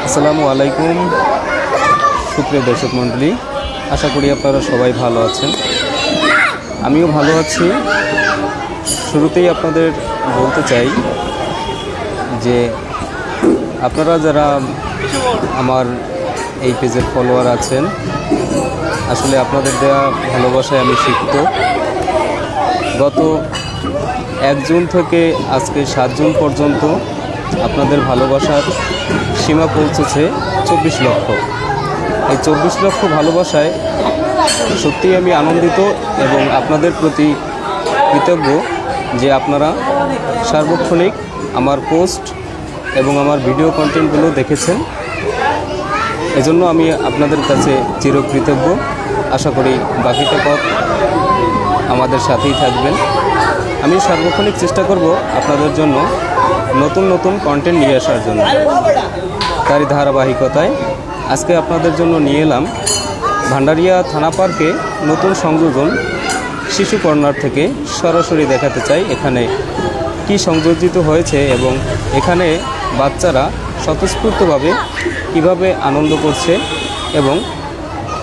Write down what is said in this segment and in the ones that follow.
আসসালামু আলাইকুম সুপ্রিয় দর্শক মণ্ডলী, আশা করি আপনারা সবাই ভালো আছেন। আমিও ভালো আছি। শুরুতেই আপনাদের বলতে চাই যে আপনারা যারা আমার এই পেজের ফলোয়ার আছেন, আসলে আপনাদের দেওয়া ভালোবাসায় আমি শিখত। গত 1 জুন থেকে আজকে 7 জুন পর্যন্ত আপনাদের ভালোবাসার সীমা পৌঁছেছে 24 লক্ষ। এই 24 লক্ষ ভালোবাসায় সত্যিই আমি আনন্দিত এবং আপনাদের প্রতি কৃতজ্ঞ যে আপনারা সার্বক্ষণিক আমার পোস্ট এবং আমার ভিডিও কন্টেন্টগুলো দেখেছেন। এজন্য আমি আপনাদের কাছে চিরকৃতজ্ঞ। আশা করি বাকিটা পথ আমাদের সাথেই থাকবেন। আমি সার্বক্ষণিক চেষ্টা করব আপনাদের জন্য নতুন নতুন কন্টেন্ট নিয়ে আসার জন্য। তারই ধারাবাহিকতায় আজকে আপনাদের জন্য নিয়ে এলাম ভান্ডারিয়া থানা পার্কে নতুন সংযোজন শিশু কর্নার থেকে সরাসরি দেখাতে চাই এখানে কি সংযোজিত হয়েছে এবং এখানে বাচ্চারা স্বতঃস্ফূর্তভাবে কিভাবে আনন্দ করছে এবং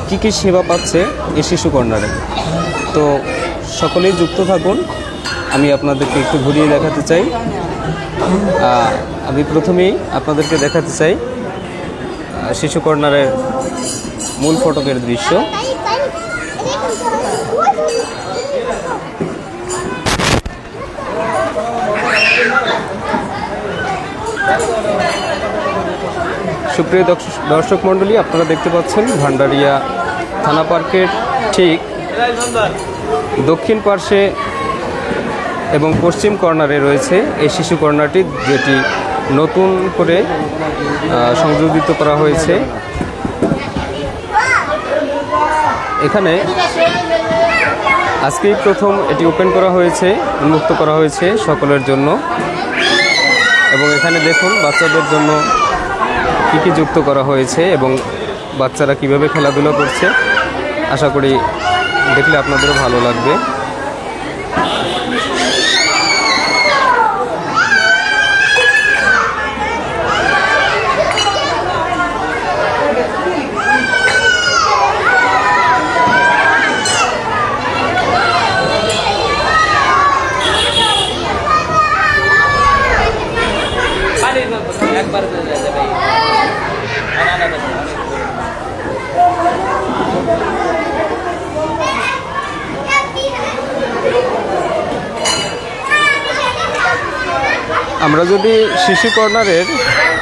কি কি সেবা পাচ্ছে এই শিশু কর্নারে। তো সকলেই যুক্ত থাকুন। আমি আপনাদেরকে একটু ঘুরিয়ে দেখাতে চাই। আমি প্রথমেই আপনাদেরকে দেখাতে চাই শিশু কর্নারের মূল ফটকের দৃশ্য। সুপ্রিয় দর্শক মণ্ডলী, আপনারা দেখতে পাচ্ছেন ভান্ডারিয়া থানা পার্কের ঠিক দক্ষিণ পার্শ্বে এবং পশ্চিম কর্নারে রয়েছে এই শিশু কর্নারটি, যেটি নতুন করে সংযোজিত করা হয়েছে। এখানে আজকেই প্রথম এটি ওপেন করা হয়েছে, উন্মুক্ত করা হয়েছে সকলের জন্য। এবং এখানে দেখুন বাচ্চাদের জন্য কী কী যুক্ত করা হয়েছে এবং বাচ্চারা কিভাবে খেলাধুলা করছে। আশা করি দেখলে আপনাদেরও ভালো লাগবে। আমরা যদি শিশু কর্নারের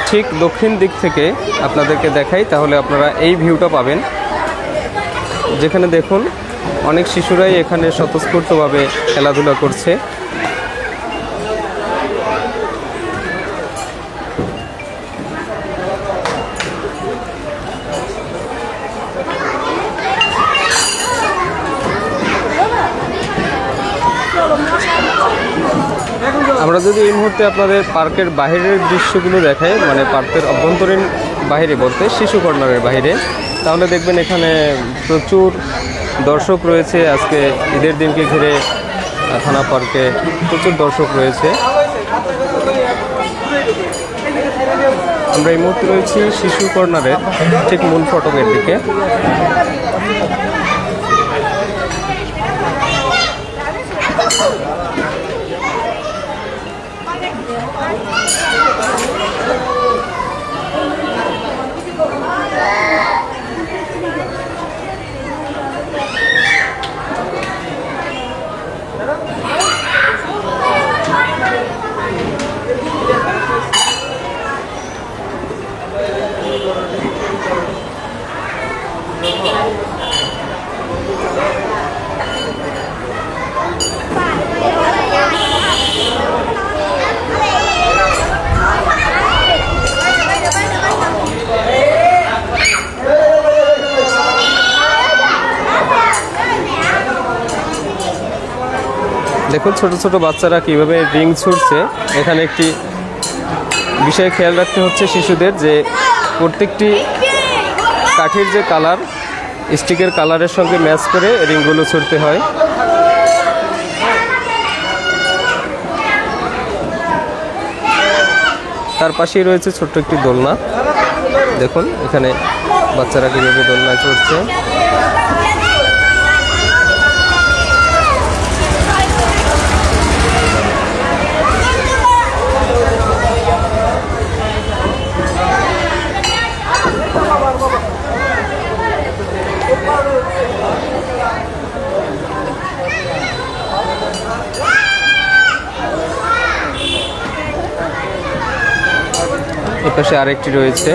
ঠিক দক্ষিণ দিক থেকে আপনাদেরকে দেখাই তাহলে আপনারা এই ভিউটা পাবেন, যেখানে দেখুন অনেক শিশুরাই এখানে স্বতঃস্ফূর্তভাবে খেলাধুলা করছে। আমরা যদি এই মুহূর্তে আপনাদের পার্কের বাইরের দৃশ্যগুলো দেখাই, মানে পার্কের অভ্যন্তরীণ বাইরে বলতে শিশু কর্নারের বাইরে, তাহলে দেখবেন এখানে প্রচুর দর্শক রয়েছে। আজকে ঈদের দিনকে ঘিরে থানা পার্কে প্রচুর দর্শক রয়েছে। আমরা এই মুহূর্তে রয়েছি শিশু কর্নারের ঠিক মূল ফটকের দিকে। দেখুন ছোট ছোট বাচ্চারা কিভাবে রিং ছুটছে। এখানে একটি বিষয় খেয়াল রাখতে হচ্ছে শিশুদের, যে প্রত্যেকটি কাঠির যে কালার, স্টিকের কালারের সঙ্গে ম্যাচ করে রিংগুলো ছুটতে হয়। তার পাশেই রয়েছে ছোট্ট একটি দোলনা। দেখুন এখানে বাচ্চারা কীভাবে দোলনায় চড়ছে। এপাশে আরেকটি রয়েছে।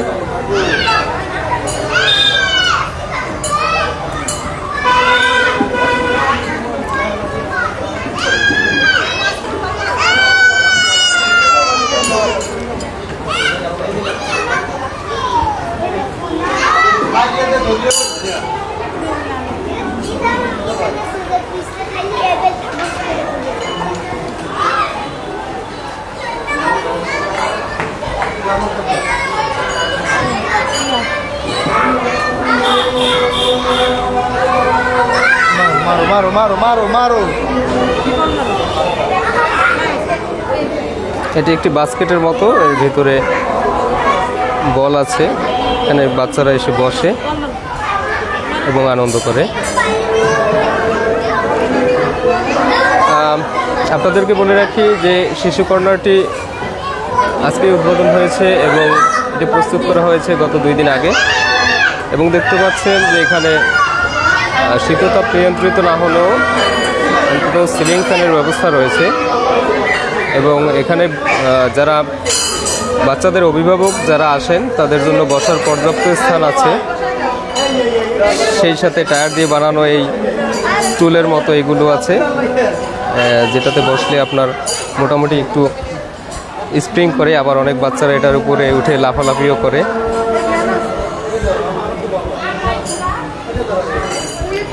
মারো মারো মারো মারো। এটি একটি বাস্কেটের মতো, এর ভিতরে বল আছে। এখানে বাচ্চারা এসে বসে এবং আনন্দ করে। আপনাদেরকে বলে রাখি যে শিশু কর্নারটি আজকে উদ্বোধন হয়েছে এবং এটি প্রস্তুত করা হয়েছে গত 2 দিন আগে। এবং দেখতে পাচ্ছেন যে এখানে শীততাপ নিয়ন্ত্রিত না হলেও অন্তত সিলিং ফ্যানের ব্যবস্থা রয়েছে। এবং এখানে যারা বাচ্চাদের অভিভাবক যারা আসেন তাদের জন্য বসার পর্যাপ্ত স্থান আছে। সেই সাথে টায়ার দিয়ে বানানো এই টুলের মতো এগুলো আছে, যেটাতে বসলে আপনার মোটামুটি একটু স্প্রিং করে। আবার অনেক বাচ্চারা এটার উপরে উঠে লাফালাফিও করে।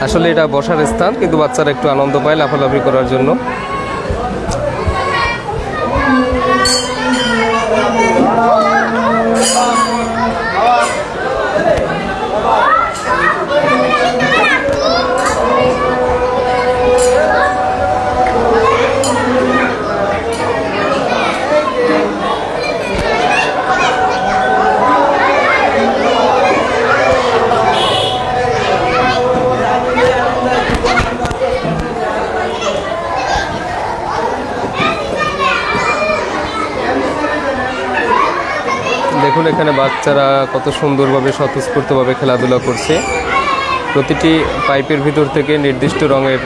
আসলে এটা বসার স্থান, কিন্তু বাচ্চারা একটু আনন্দ পায় লাফালাফি করার জন্য। দেখুন এখানে বাচ্চারা কত সুন্দরভাবে স্বতঃস্ফূর্তভাবে খেলাধুলা করছে। প্রতিটি পাইপের ভিতর থেকে নির্দিষ্ট রঙের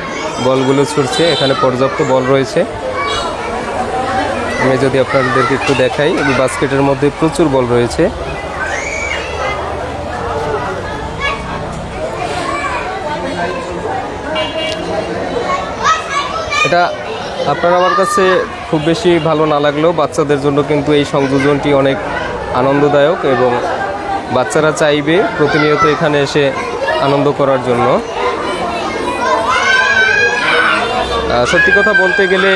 বলগুলো ছুটছে। এখানে পর্যাপ্ত বল রয়েছে। আমি যদি আপনাদেরকে একটু দেখাই, এই বাস্কেটের মধ্যে প্রচুর বল রয়েছে। এটা আপনার আমার কাছে খুব বেশি ভালো না লাগলেও বাচ্চাদের জন্য কিন্তু এই সংযোজনটি অনেক আনন্দদায়ক এবং বাচ্চারা চাইবে প্রতিনিয়ত এখানে এসে আনন্দ করার জন্য। সত্যি কথা বলতে গেলে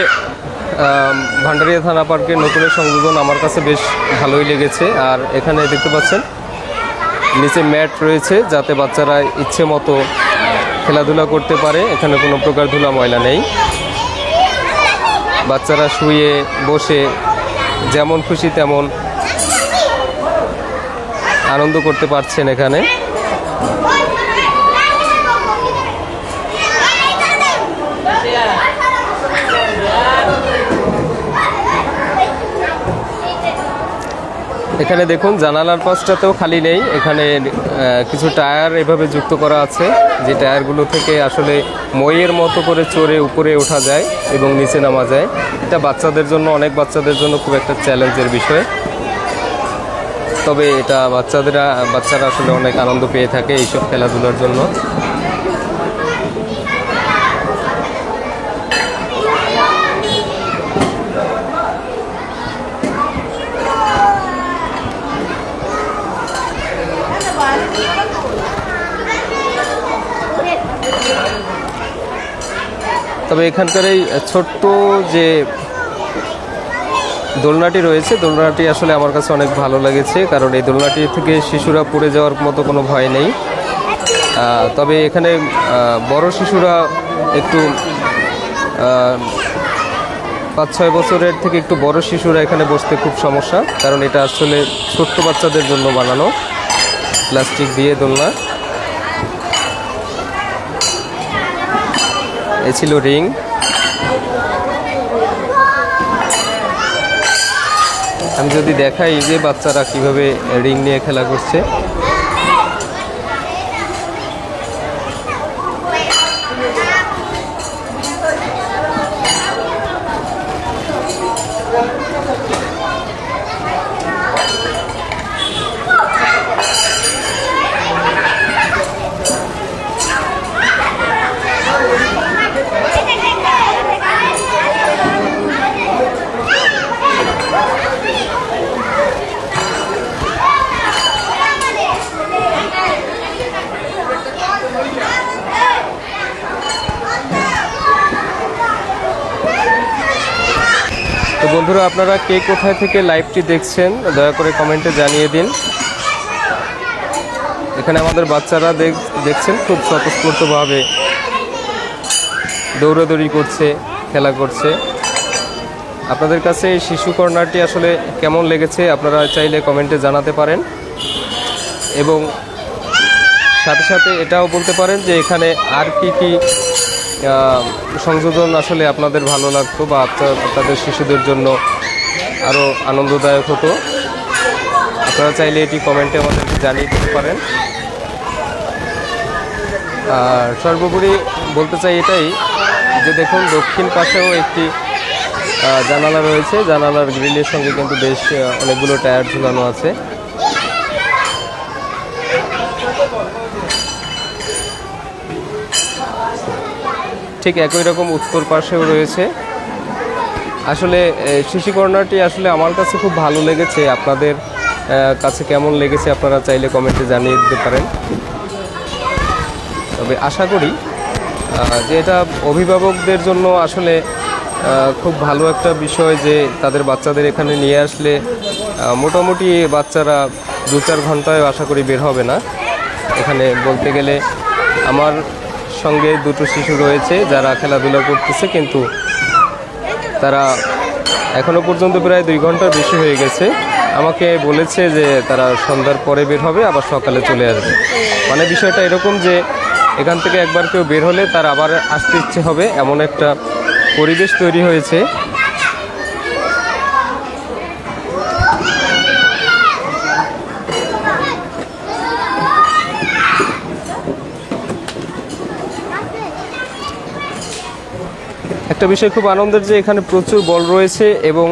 ভান্ডারিয়া থানা পার্কের নতুনের সংযোজন আমার কাছে বেশ ভালোই লেগেছে। আর এখানে দেখতে পাচ্ছেন নিচে ম্যাট রয়েছে, যাতে বাচ্চারা ইচ্ছে মতো খেলাধুলা করতে পারে। এখানে কোনো প্রকার ধুলা ময়লা নেই। বাচ্চারা শুয়ে বসে যেমন খুশি তেমন আনন্দ করতে পারছেন এখানে। এখানে দেখুন জানালার পাশটাতেও খালি নেই। এখানে কিছু টায়ার এভাবে যুক্ত করা আছে, যে টায়ারগুলো থেকে আসলে মইয়ের মতো করে চড়ে উপরে ওঠা যায় এবং নিচে নামা যায়। এটা বাচ্চাদের জন্য, অনেক বাচ্চাদের জন্য খুব একটা চ্যালেঞ্জের বিষয়। তবে এটা বাচ্চারা আসলে অনেক আনন্দ পেয়ে থাকে এইসব খেলাধুলার জন্য। তবে এখানকার এই ছোট্ট যে দোলনাটি রয়েছে, দোলনাটি আসলে আমার কাছে অনেক ভালো লেগেছে, কারণ এই দোলনাটি থেকে শিশুরা পড়ে যাওয়ার মতো কোনো ভয় নেই। তবে এখানে বড় শিশুরা একটু 5-6 বছরের থেকে একটু বড় শিশুরা এখানে বসতে খুব সমস্যা, কারণ এটা আসলে ছোট্ট বাচ্চাদের জন্য বানানো। প্লাস্টিক দিয়ে দোলনা। এ ছিল রিং। আমি যদি দেখাই যে বাচ্চারা কিভাবে রিং নিয়ে খেলা করছে। তো বন্ধুরা, আপনারা কে কোথায় থেকে লাইভটি দেখছেন দয়া করে কমেন্টে জানিয়ে দিন। এখানে আমাদের বাচ্চারা দেখছেন খুব স্বতঃস্ফূর্তভাবে দৌড়াদৌড়ি করছে, খেলা করছে। আপনাদের কাছে এই শিশু কর্নারটি আসলে কেমন লেগেছে আপনারা চাইলে কমেন্টে জানাতে পারেন, এবং সাথে সাথে এটাও বলতে পারেন যে এখানে আর কি কি সংযোজন আসলে আপনাদের ভালো লাগতো বা আপনাদের শিশুদের জন্য আরও আনন্দদায়ক হতো। আপনারা চাইলে এটি কমেন্টে আমাদেরকে জানিয়ে দিতে পারেন। আর সর্বোপরি বলতে চাই এটাই যে দেখুন দক্ষিণ পাশেও একটি জানালা রয়েছে। জানালার গ্রিলের সঙ্গে কিন্তু বেশ অনেকগুলো টায়ার ঝুলানো আছে। ঠিক একই রকম উত্তর পাশেও রয়েছে। আসলে শিশু কর্নারটি আসলে আমার কাছে খুব ভালো লেগেছে। আপনাদের কাছে কেমন লেগেছে আপনারা চাইলে কমেন্টে জানিয়ে দিতে পারেন। তবে আশা করি যে এটা অভিভাবকদের জন্য আসলে খুব ভালো একটা বিষয় যে তাদের বাচ্চাদের এখানে নিয়ে আসলে মোটামুটি বাচ্চারা 2-4 ঘন্টায় আশা করি বের হবে না। এখানে বলতে গেলে আমার সঙ্গে দুটো শিশু রয়েছে যারা খেলাধুলা করতেছে, কিন্তু তারা এখনও পর্যন্ত প্রায় 2 ঘন্টার বেশি হয়ে গেছে। আমাকে বলেছে যে তারা সন্ধ্যার পরে বের হবে, আবার সকালে চলে আসবে। মানে বিষয়টা এরকম যে এখান থেকে একবার কেউ বের হলে তার আবার আসতে ইচ্ছে হবে, এমন একটা পরিবেশ তৈরি হয়েছে। একটা বিষয় খুব আনন্দের যে এখানে প্রচুর বল রয়েছে এবং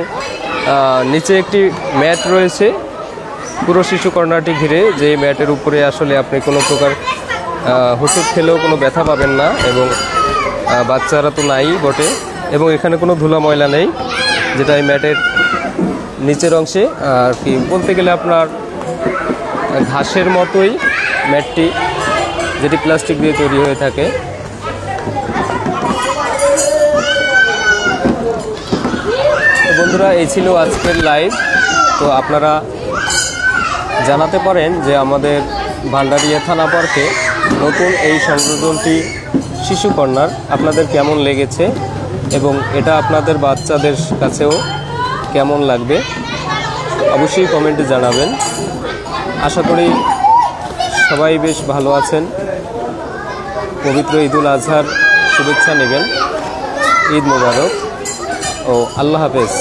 নিচে একটি ম্যাট রয়েছে পুরো শিশু কর্নারটি ঘিরে, যে ম্যাটের উপরে আসলে আপনি কোনো প্রকার হোঁচট খেলেও কোনো ব্যথা পাবেন না, এবং বাচ্চারা তো নাই বটে, এবং এখানে কোনো ধুলা ময়লা নেই, যেটা এই ম্যাটের নিচের অংশে আর কি বলতে গেলে আপনার ঘাসের মতোই ম্যাটটি, যেটি প্লাস্টিক দিয়ে তৈরি হয়ে থাকে। বন্ধুরা, এই ছিল আজকের লাইভ। তো আপনারা জানাতে পারেন যে আমাদের ভান্ডারিয়া থানা পার্কে নতুন এই সংযোজনটি শিশু কর্নার আপনাদের কেমন লেগেছে, এবং এটা আপনাদের বাচ্চাদের কাছেও কেমন লাগবে অবশ্যই কমেন্টে জানাবেন। আশা করি সবাই বেশ ভালো আছেন। পবিত্র ঈদুল আজহার শুভেচ্ছা নেবেন। ঈদ মোবারক ও আল্লাহ হাফেজ।